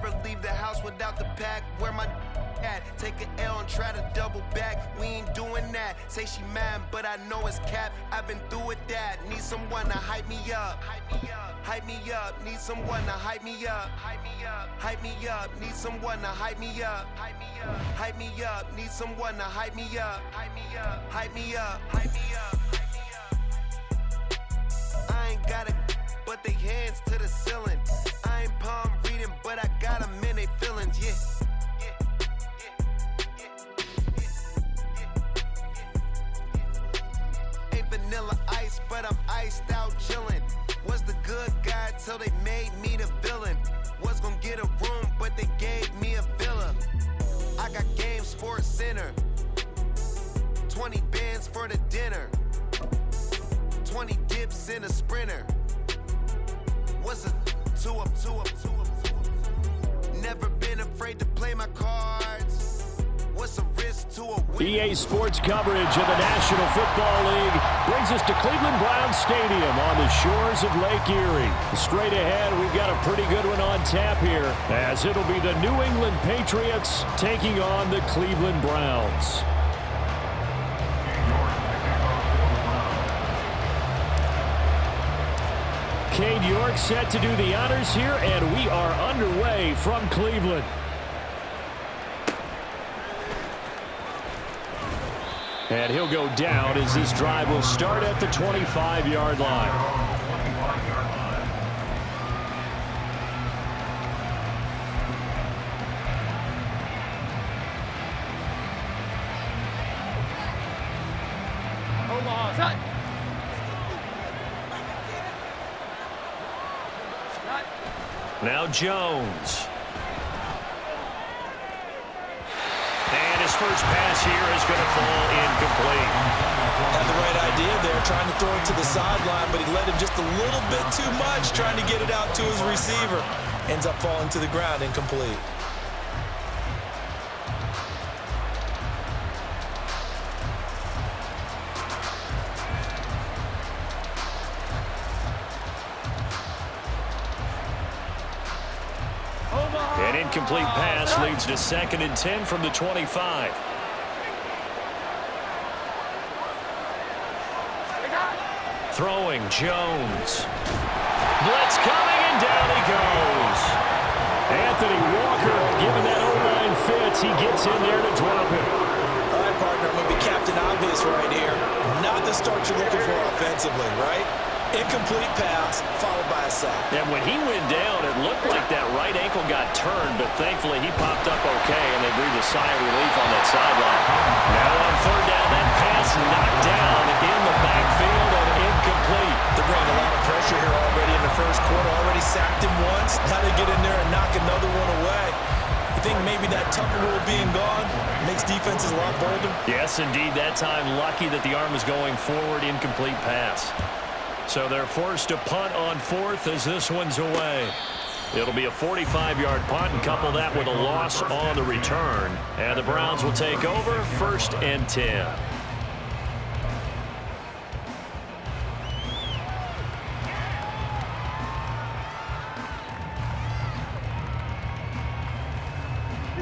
Never leave the house without the pack. Where my at? Take an L and try to double back. We ain't doing that. Say she mad, but I know it's cap. I've been through with that. Need someone to hype me up. Hype me up. Need someone to hype me up. Hype me up. Need someone to hype me up. Hype me up. Need someone to hype me up. Hype me up. I ain't got it, but they hands to the ceiling. I ain't palm reading, but I got them in they feelings, yeah. Ain't vanilla ice, but I'm iced out chillin'. Was the good guy till they made me the villain. Was gonna get a room, but they gave me a villa. I got game Sports Center. 20 bands for the dinner. 20 dips in a sprinter. What's a two up? Never been afraid to play my cards. What's a risk to a win? EA Sports coverage of the National Football League brings us to Cleveland Browns Stadium on the shores of Lake Erie. Straight ahead, we've got a pretty good one on tap here, as it'll be the New England Patriots taking on the Cleveland Browns. Cade York set to do the honors here, and we are underway from Cleveland. And he'll go down as this drive will start at the 25-yard line. Now Jones. And his first pass here is going to fall incomplete. Had the right idea there, trying to throw it to the sideline, but he let him just a little bit too much, trying to get it out to his receiver. Ends up falling to the ground, incomplete. An incomplete pass leads to 2nd and 10 from the 25. Throwing, Jones. Blitz coming, and down he goes. Anthony Walker giving that O-line fits. He gets in there to drop it. All right, partner, I'm going to be Captain Obvious right here. Not the start you're looking for offensively, right? Incomplete pass, followed by a sack. And when he went down, it looked like that right ankle got turned, but thankfully he popped up okay, and they breathed a sigh of relief on that sideline. Now on 3rd down, that pass knocked down in the backfield and incomplete. They're bringing a lot of pressure here already in the first quarter. Already sacked him once. Now they get in there and knock another one away. You think maybe that Tucker rule being gone makes defenses a lot bolder? Yes, indeed. That time, lucky that the arm was going forward, incomplete pass. So they're forced to punt on 4th as this one's away. It'll be a 45-yard punt, and couple that with a loss on the return. And the Browns will take over 1st and 10.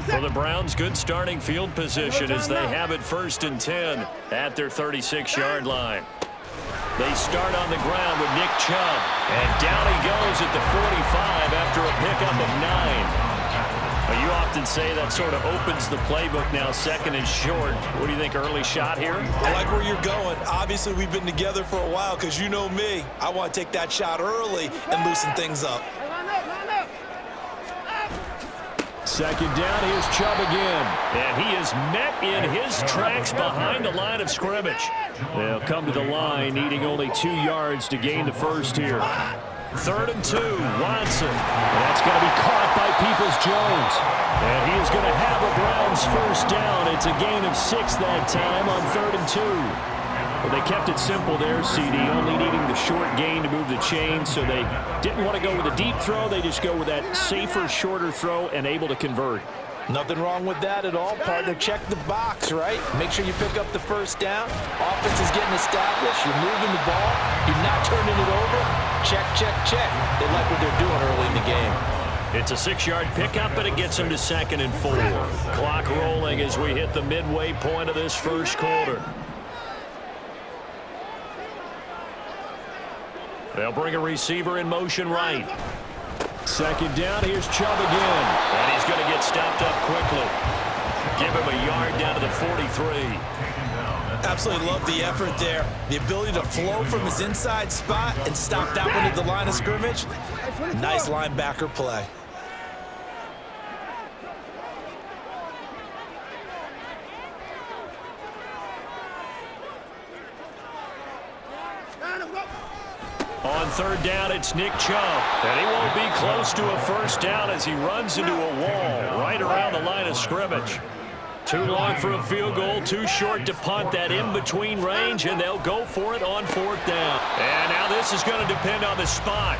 For the Browns, good starting field position as they have it 1st and 10 at their 36-yard line. They start on the ground with Nick Chubb, and down he goes at the 45 after a pickup of 9. Well, you often say that sort of opens the playbook now, 2nd and short. What do you think, early shot here? I like where you're going. Obviously, we've been together for a while because you know me. I want to take that shot early and loosen things up. 2nd down, here's Chubb again. And he is met in his tracks behind the line of scrimmage. They'll come to the line, needing only 2 yards to gain the first here. 3rd and 2, Watson. And that's going to be caught by Peoples-Jones. And he is going to have a Browns first down. It's a gain of 6 that time on 3rd and 2. Well, they kept it simple there, CD, only needing the short gain to move the chain, so they didn't want to go with a deep throw. They just go with that safer, shorter throw and able to convert. Nothing wrong with that at all, partner. Check the box, right? Make sure you pick up the first down. Offense is getting established. You're moving the ball. You're not turning it over. Check, check, check. They like what they're doing early in the game. It's a 6-yard pickup, but it gets him to 2nd and 4. Clock rolling as we hit the midway point of this first quarter. They'll bring a receiver in motion right. 2nd down, here's Chubb again. And he's going to get stopped up quickly. Give him a yard down to the 43. Absolutely love the effort there. The ability to flow from his inside spot and stop that one at the line of scrimmage. Nice linebacker play. On 3rd down, it's Nick Chubb. And he won't be close to a first down as he runs into a wall right around the line of scrimmage. Too long for a field goal, too short to punt. That in-between range, and they'll go for it on 4th down. And now this is going to depend on the spot.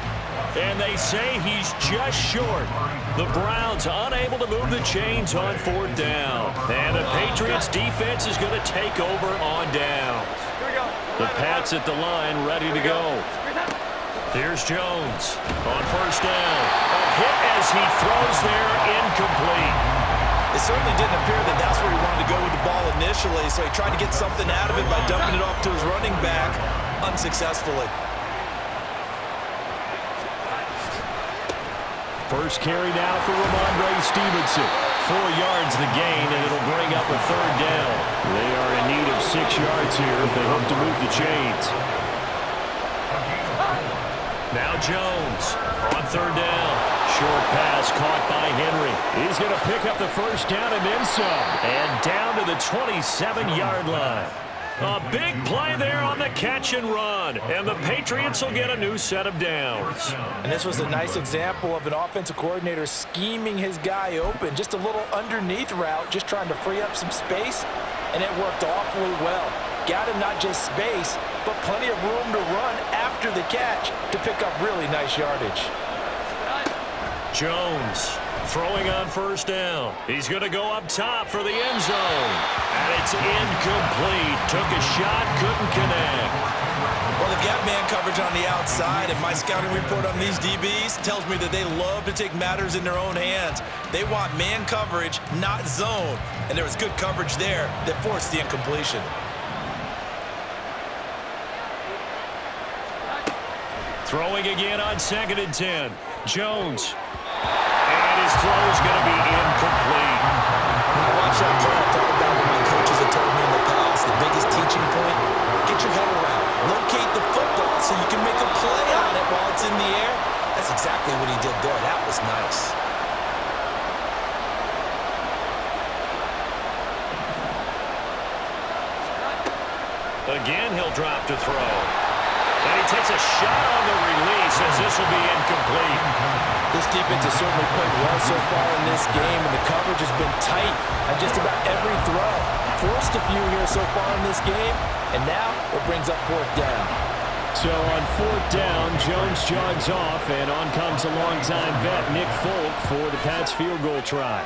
And they say he's just short. The Browns unable to move the chains on 4th down. And the Patriots defense is going to take over on downs. The Pats at the line ready to go. Here's Jones on 1st down. A hit as he throws there, incomplete. It certainly didn't appear that that's where he wanted to go with the ball initially, so he tried to get something out of it by dumping it off to his running back unsuccessfully. First carry now for Ramondre Stevenson. 4 yards the gain, and it'll bring up a 3rd down. They are in need of 6 yards here if they hope to move the chains. Now Jones on 3rd down. Short pass caught by Henry. He's going to pick up the first down and then some. And down to the 27-yard line. A big play there on the catch and run. And the Patriots will get a new set of downs. And this was a nice example of an offensive coordinator scheming his guy open. Just a little underneath route, just trying to free up some space. And it worked awfully well. Got him not just space, but plenty of room to run after the catch to pick up really nice yardage. Jones throwing on 1st down. He's going to go up top for the end zone. And it's incomplete. Took a shot, couldn't connect. Well, they've got man coverage on the outside, and my scouting report on these DBs tells me that they love to take matters in their own hands. They want man coverage, not zone. And there was good coverage there that forced the incompletion. Throwing again on 2nd and 10. Jones. And his throw is going to be incomplete. When I watched that play, I thought about what my coaches had told me in the past. The biggest teaching point, get your head around. Locate the football so you can make a play on it while it's in the air. That's exactly what he did there. That was nice. Again, he'll drop to throw. And he takes a shot on the release as this will be incomplete. This defense has certainly played well so far in this game, and the coverage has been tight on just about every throw. Forced a few here so far in this game, and now it brings up 4th down. So on 4th down, Jones jogs off, and on comes a longtime vet, Nick Folk, for the Pats field goal try.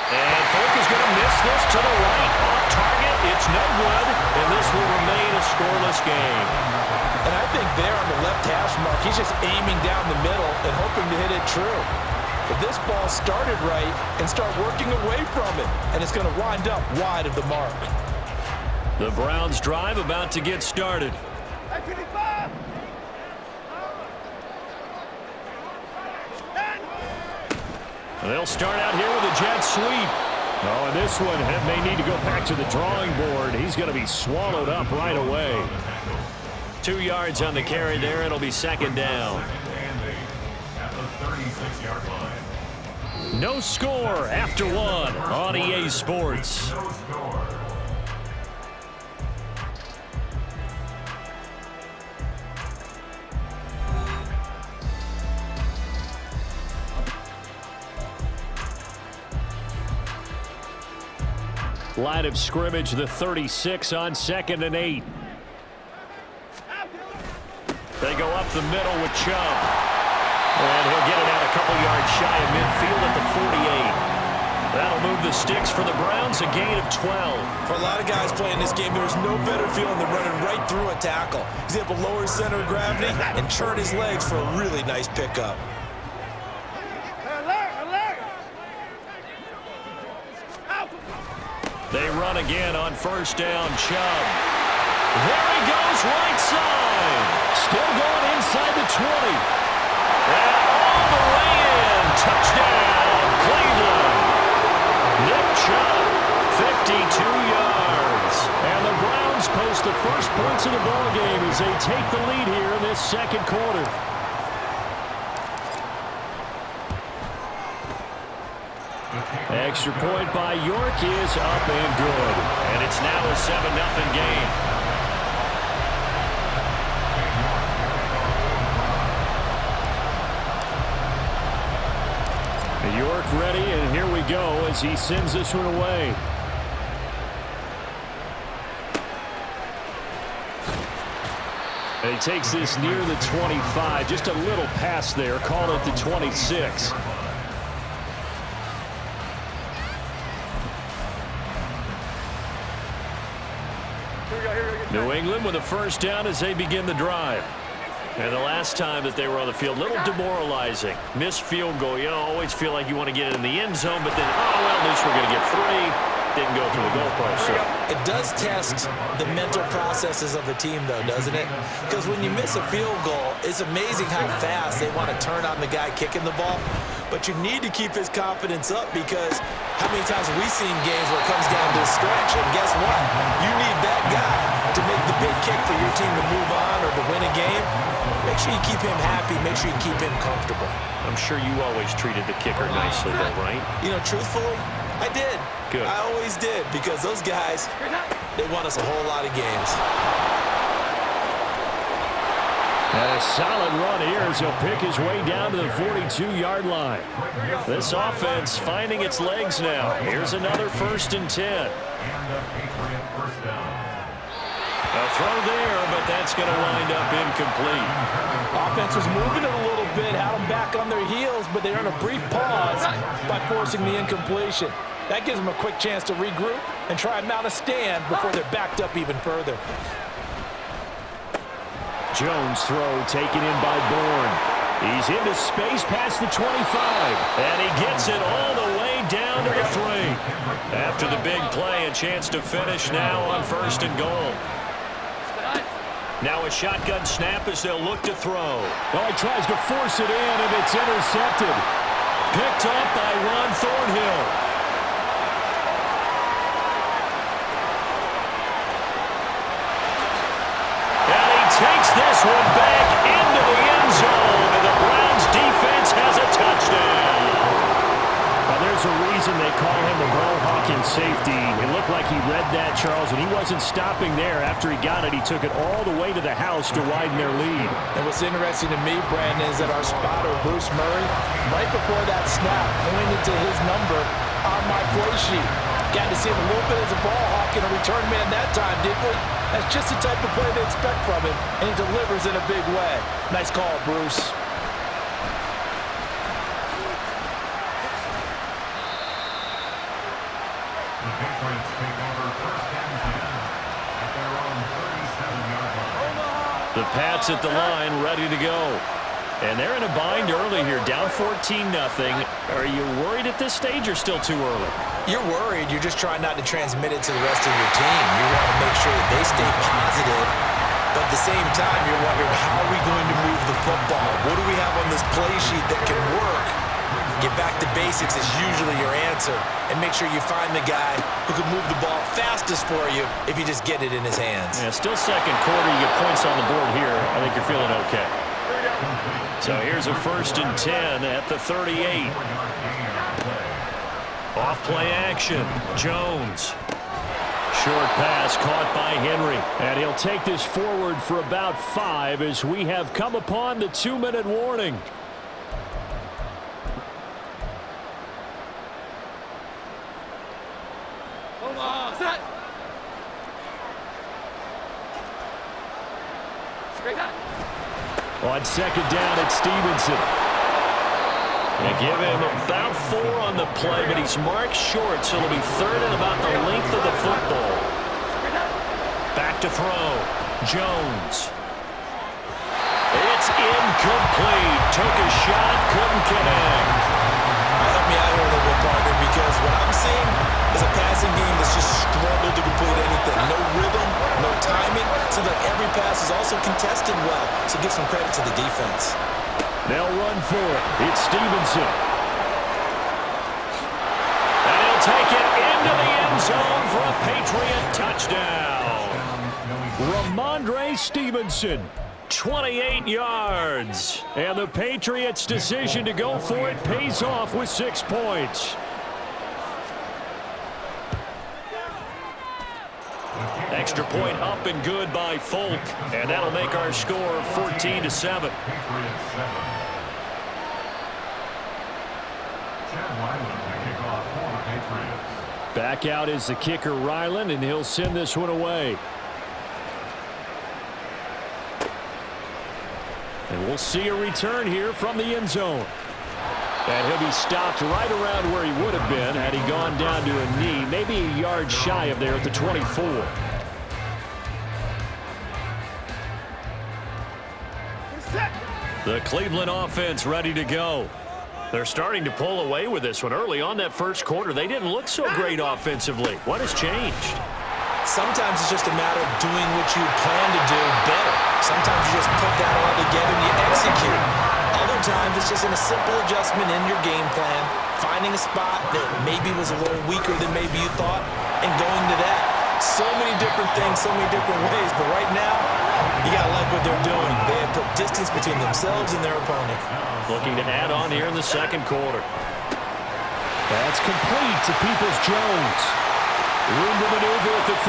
And Folk is going to miss this to the right. Off target, it's no good, and this will remain a scoreless game. And I think there on the left hash mark, he's just aiming down the middle and hoping to hit it true. But this ball started right and start working away from it, and it's going to wind up wide of the mark. The Browns drive about to get started. They'll start out here with a jet sweep. Oh, and this one may need to go back to the drawing board. He's going to be swallowed up right away. 2 yards on the carry there. It'll be 2nd down. No score after 1 on EA Sports. Line of scrimmage, the 36 on 2nd and 8. They go up the middle with Chubb. And he'll get it out a couple yards shy of midfield at the 48. That'll move the sticks for the Browns, a gain of 12. For a lot of guys playing this game, there's no better feeling than running right through a tackle. He's able to lower his center of gravity and churn his legs for a really nice pickup. They run again on first down. Chubb. There he goes, right side. Still going inside the 20. And all the way in. Touchdown, Cleveland. Nick Chubb, 52 yards. And the Browns post the first points of the ballgame as they take the lead here in this second quarter. Extra point by York is up and good. And it's now a 7-0 game. York ready, and here we go as he sends this one away. And he takes this near the 25. Just a little pass there. Call it the 26. New England with a first down as they begin the drive. And the last time that they were on the field, a little demoralizing. Missed field goal. You always feel like you want to get it in the end zone, but then, oh, well, at least we're going to get 3. Didn't go through the goalpost. So. It does test the mental processes of the team, though, doesn't it? Because when you miss a field goal, it's amazing how fast they want to turn on the guy kicking the ball. But you need to keep his confidence up, because how many times have we seen games where it comes down to a stretch, and guess what? You need that guy to make the big kick for your team to move on or to win a game. Make sure you keep him happy. Make sure you keep him comfortable. I'm sure you always treated the kicker nicely, though, right? You know, truthfully, I did. Good. I always did, because those guys, they won us a whole lot of games. And a solid run here as he'll pick his way down to the 42-yard line. This offense finding its legs now. Here's another 1st and 10. A throw there, but that's going to wind up incomplete. Offense was moving it a little bit, had them back on their heels, but they earned a brief pause by forcing the incompletion. That gives them a quick chance to regroup and try and mount a stand before they're backed up even further. Jones throw taken in by Bourne. He's into space past the 25. And he gets it all the way down to the 3. After the big play, a chance to finish now on 1st and goal. Now a shotgun snap as they'll look to throw. Well, he tries to force it in, and it's intercepted. Picked up by Ron Thornhill. And he takes this one back into the end zone, and the Browns defense has a touchdown. Now, there's a reason they call him the ball-hawking safety. It looked like he read that, Charles, and he wasn't stopping there. After he got it, he took it all the way to the house to widen their lead. And what's interesting to me, Brandon, is that our spotter, Bruce Murray, right before that snap, pointed to his number on my play sheet. Got to see him a little bit as a ball hawk and a return man that time, didn't we? That's just the type of play they expect from him, and he delivers in a big way. Nice call, Bruce. The Pats at the line, ready to go. And they're in a bind early here, down 14-0. Are you worried at this stage or still too early? You're worried. You're just trying not to transmit it to the rest of your team. You want to make sure that they stay positive. But at the same time, you're wondering, how are we going to move the football? What do we have on this play sheet that can work? Get back to basics is usually your answer. And make sure you find the guy who can move the ball fastest for you if you just get it in his hands. Yeah, still second quarter. You get points on the board here. I think you're feeling okay. So here's a 1st and 10 at the 38. Off play action. Jones. Short pass caught by Henry. And he'll take this forward for about 5 as we have come upon the 2-minute warning. On 2nd down, it's Stevenson. They give him about 4 on the play, but he's marked short, so it'll be 3rd and about the length of the football. Back to throw. Jones. It's incomplete. Took a shot, couldn't connect. Help me out here a little bit, partner, because what I'm seeing is a passing game that's just They'll run for it. It's Stevenson. And he'll take it into the end zone for a Patriot touchdown. Ramondre Stevenson, 28 yards. and the Patriots' decision to go for it pays off with 6 points. Extra point up and good by Folk, and that'll make our score 14-7. Back out is the kicker, Ryland, and he'll send this one away. And we'll see a return here from the end zone. And he'll be stopped right around where he would have been had he gone down to a knee, maybe a yard shy of there at the 24. The Cleveland offense ready to go. They're starting to pull away with this one. Early on that first quarter, they didn't look so great offensively. What has changed? Sometimes it's just a matter of doing what you plan to do better. Sometimes you just put that all together and you execute. Other times it's just in a simple adjustment in your game plan, finding a spot that maybe was a little weaker than maybe you thought, and going to that. So many different things, so many different ways, but right now, you got to like what they're doing. They have put distance between themselves and their opponent. Looking to add on here in the second quarter. That's complete to Peoples-Jones. Room to maneuver at the 35.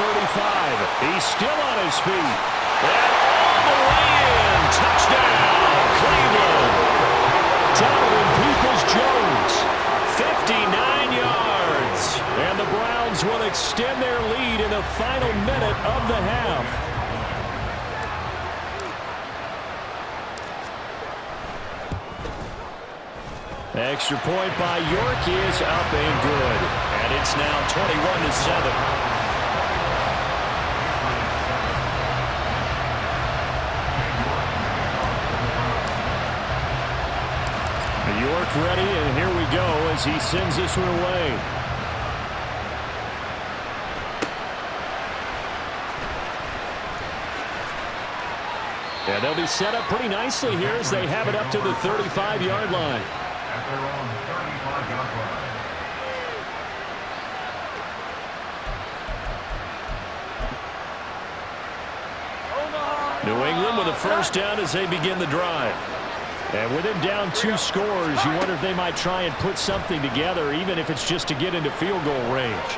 He's still on his feet. And all the way in. Touchdown, Cleveland. Donovan Peoples-Jones. 59 yards. And the Browns will extend their lead in the final minute of the half. Extra point by York is up and good. And it's now 21-7. York ready, and here we go as he sends this one away. And they'll be set up pretty nicely here as they have it up to the 35-yard line. At their own 35-yard line. New England with a first down as they begin the drive. And with him down 2 scores, you wonder if they might try and put something together, even if it's just to get into field goal range.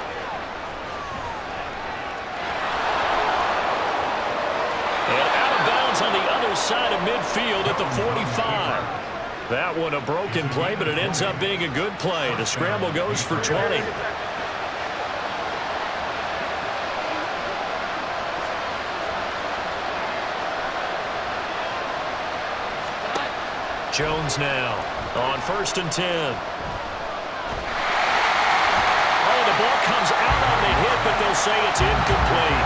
And out of bounds on the other side of midfield at the 45. That one a broken play, but it ends up being a good play. The scramble goes for 20. Jones now on 1st and 10. Oh, the ball comes out on the hit, but they'll say it's incomplete.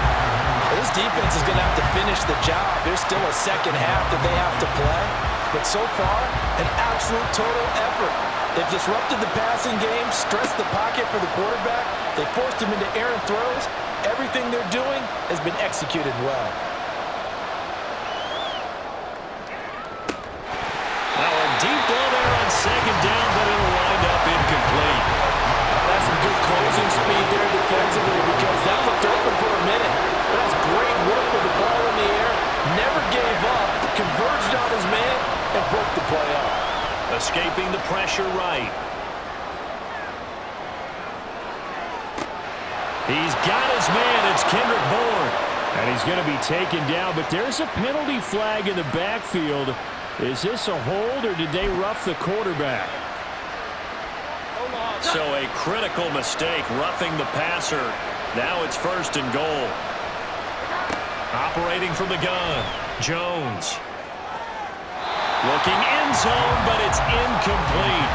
This defense is going to have to finish the job. There's still a second half that they have to play. But so far, an absolute total effort. They've disrupted the passing game, stressed the pocket for the quarterback. They forced him into errant throws. Everything they're doing has been executed well. Now a deep ball there on 2nd down, but it'll wind up incomplete. That's some good closing speed there defensively because that looked open for a minute. That's great work with the ball in the air. Never gave up, converged on his man, and broke the play up. Escaping the pressure right. He's got his man. It's Kendrick Bourne. And he's going to be taken down, but there's a penalty flag in the backfield. Is this a hold, or did they rough the quarterback? So a critical mistake, roughing the passer. Now it's 1st and goal. Operating from the gun, Jones. Looking end zone, but it's incomplete.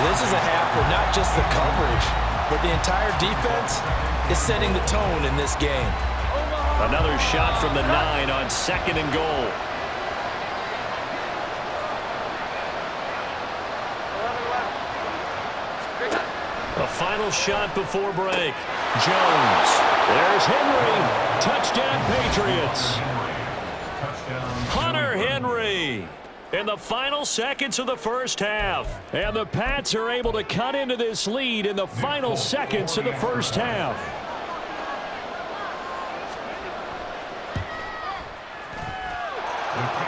This is a half where not just the coverage, but the entire defense is setting the tone in this game. Another shot from the 9 on 2nd and goal. A final shot before break. Jones. There's Henry. Touchdown, Patriots. Hunter Henry. in the final seconds of the first half. And the Pats are able to cut into this lead in the final seconds of the first half.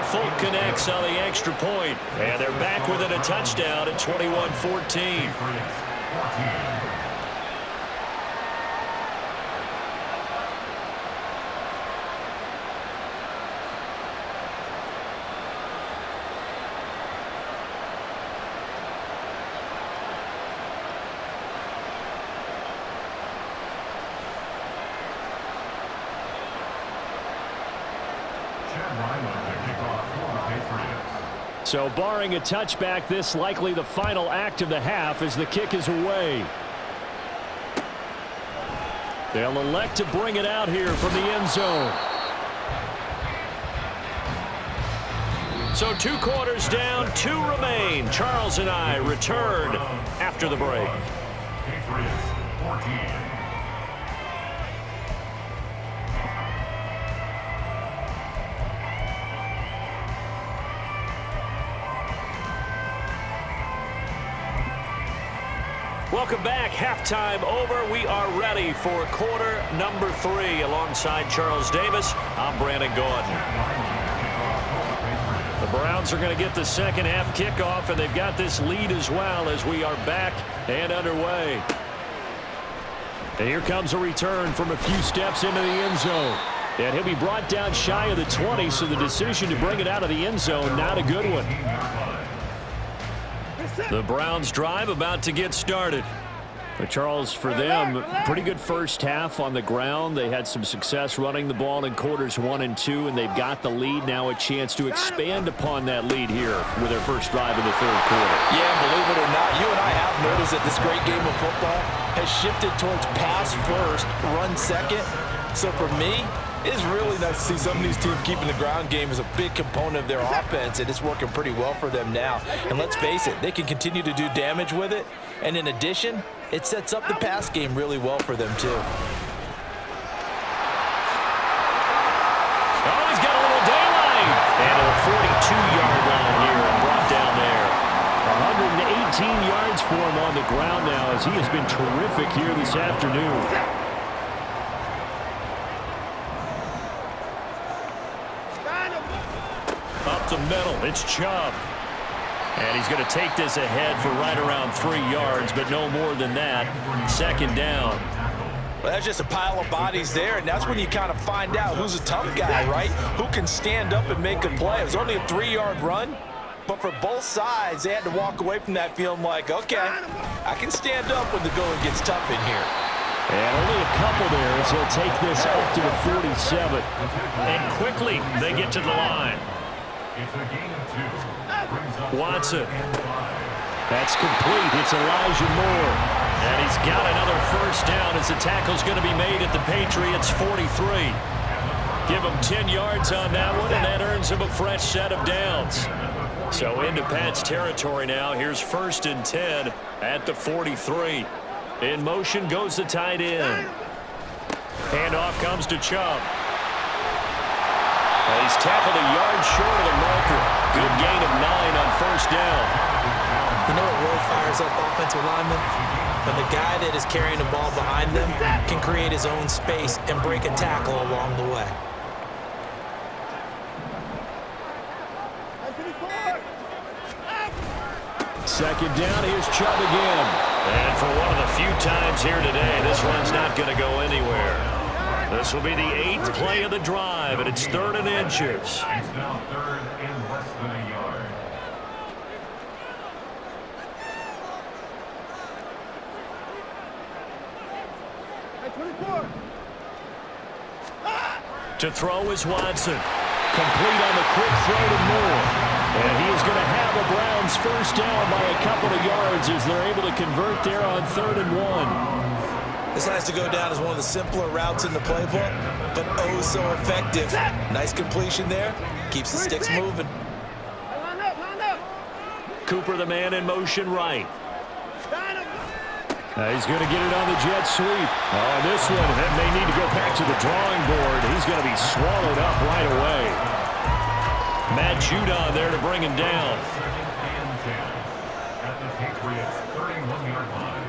Folk connects on the extra point, and they're back within a touchdown at 21-14. So barring a touchback, this likely the final act of the half as the kick is away. They'll elect to bring it out here from the end zone. So 2 quarters down, 2 remain. Charles and I return after the break. Patriots 14. Welcome back. Halftime over. We are ready for quarter number 3. Alongside Charles Davis, I'm Brandon Gordon. The Browns are going to get the second half kickoff, and they've got this lead as well as we are back and underway. And here comes a return from a few steps into the end zone. And he'll be brought down shy of the 20, so the decision to bring it out of the end zone, not a good one. The Browns drive about to get started. But Charles, for them, pretty good first half on the ground. They had some success running the ball in quarters 1 and 2, and they've got the lead. Now a chance to expand upon that lead here with their first drive in the third quarter. Yeah, believe it or not, you and I have noticed that this great game of football has shifted towards pass first, run second. So for me, it's really nice to see some of these teams keeping the ground game as a big component of their offense, and it's working pretty well for them now. And let's face it, they can continue to do damage with it. And in addition, it sets up the pass game really well for them, too. Oh, he's got a little daylight. And a 42-yard line here and brought down there. 118 yards for him on the ground now as he has been terrific here this afternoon. Up the middle, it's Chubb. And he's going to take this ahead for right around 3 yards, but no more than that. Second down. Well, that's just a pile of bodies there, and that's when you kind of find out who's a tough guy, right? Who can stand up and make a play. It was only a 3-yard run, but for both sides, they had to walk away from that feeling like, okay, I can stand up when the going gets tough in here. And only a couple there as he'll take this up to the 47. And quickly, they get to the line. It's a gain of 2. Watson. That's complete. It's Elijah Moore. And he's got another first down as the tackle's going to be made at the Patriots' 43. Give him 10 yards on that one, and that earns him a fresh set of downs. So into Pat's territory now. Here's 1st and 10 at the 43. In motion goes the tight end. Handoff comes to Chubb. And he's tackled a yard short of the marker. Good gain of 9 on first down. You know what really fires up offensive linemen? When the guy that is carrying the ball behind them can create his own space and break a tackle along the way. Second down, here's Chubb again. And for one of the few times here today, this one's not going to go anywhere. This will be the 8th play of the drive, and it's 3rd and inches. It's now 3rd and less than a yard. To throw is Watson. Complete on the quick throw to Moore. And he is going to have the Browns first down by a couple of yards as they're able to convert there on 3rd and 1. This has to go down as one of the simpler routes in the playbook, but oh so effective. Nice completion there. Keeps the sticks moving. Cooper, the man in motion right. He's going to get it on the jet sweep. On this one, that may need to go back to the drawing board. He's going to be swallowed up right away. Matt Judon there to bring him down. Second and 10 at the Patriots' 31-yard line.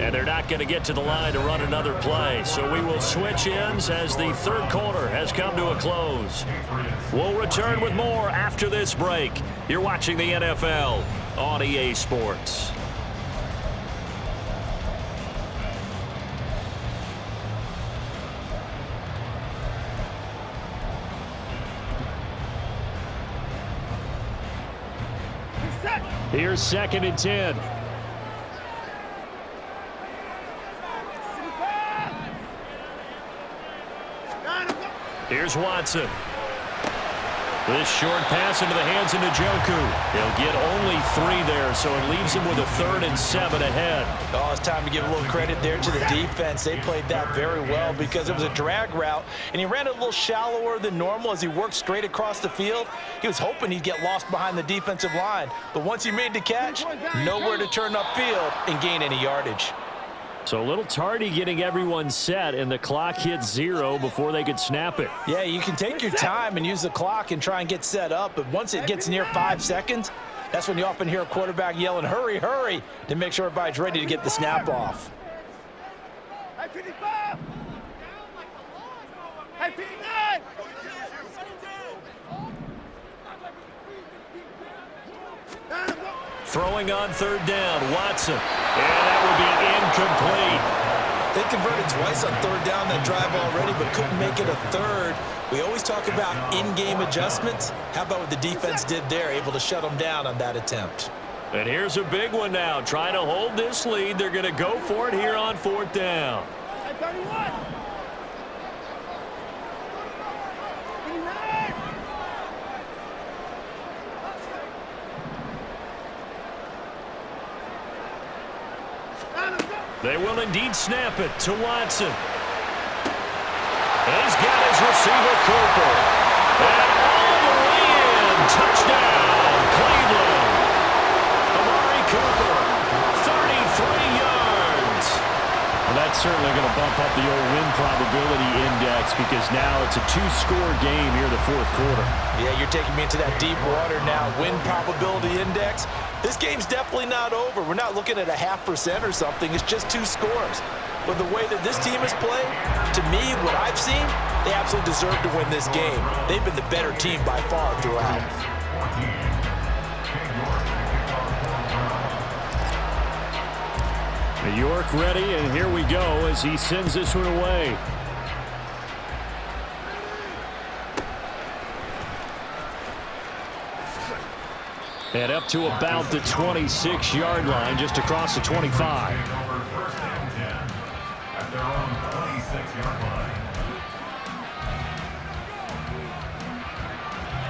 And they're not going to get to the line to run another play. So we will switch ends as the third quarter has come to a close. We'll return with more after this break. You're watching the NFL on EA Sports. Here's 2nd and 10. Here's Watson. This short pass into the hands of Njoku. He'll get only 3 there, so it leaves him with a 3rd and 7 ahead. Oh, it's time to give a little credit there to the defense. They played that very well because it was a drag route, and he ran it a little shallower than normal as he worked straight across the field. He was hoping he'd get lost behind the defensive line, but once he made the catch, nowhere to turn upfield and gain any yardage. So a little tardy getting everyone set, and the clock hit 0 before they could snap it. Yeah, you can take your time and use the clock and try and get set up, but once it gets near 5 seconds, that's when you often hear a quarterback yelling, hurry, hurry, to make sure everybody's ready to get the snap off. Throwing on 3rd down, Watson. And that will be incomplete. They converted twice on 3rd down that drive already, but couldn't make it a 3rd. We always talk about in-game adjustments. How about what the defense did there, able to shut them down on that attempt? And here's a big one now. Trying to hold this lead. They're going to go for it here on 4th down. They will indeed snap it to Watson. He's got his receiver, Cooper. And all the way in. Touchdown, Cleveland. Amari Cooper, 33 yards. Well, that's certainly going to bump up the old win probability index because now it's a 2-score game here in the 4th quarter. Yeah, you're taking me into that deep water now. Win probability index. This game's definitely not over. We're not looking at a 0.5% or something. It's just 2 scores. But the way that this team has played, to me, what I've seen, they absolutely deserve to win this game. They've been the better team by far throughout. York ready, and here we go as he sends this one away. And up to about the 26-yard line, just across the 25.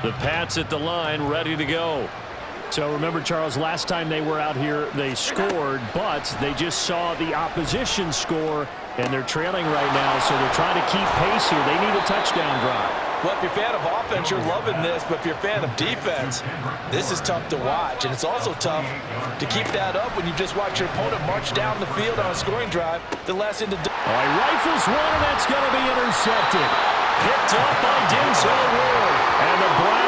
The Pats at the line, ready to go. So remember, Charles, last time they were out here, they scored, but they just saw the opposition score, and they're trailing right now, so they're trying to keep pace here. They need a touchdown drive. Well, if you're a fan of offense, you're loving this, but if you're a fan of defense, this is tough to watch, and it's also tough to keep that up when you just watch your opponent march down the field on a scoring drive that lasts into... All right, rifles one, and that's going to be intercepted. Picked up by Denzel Ward. And the Browns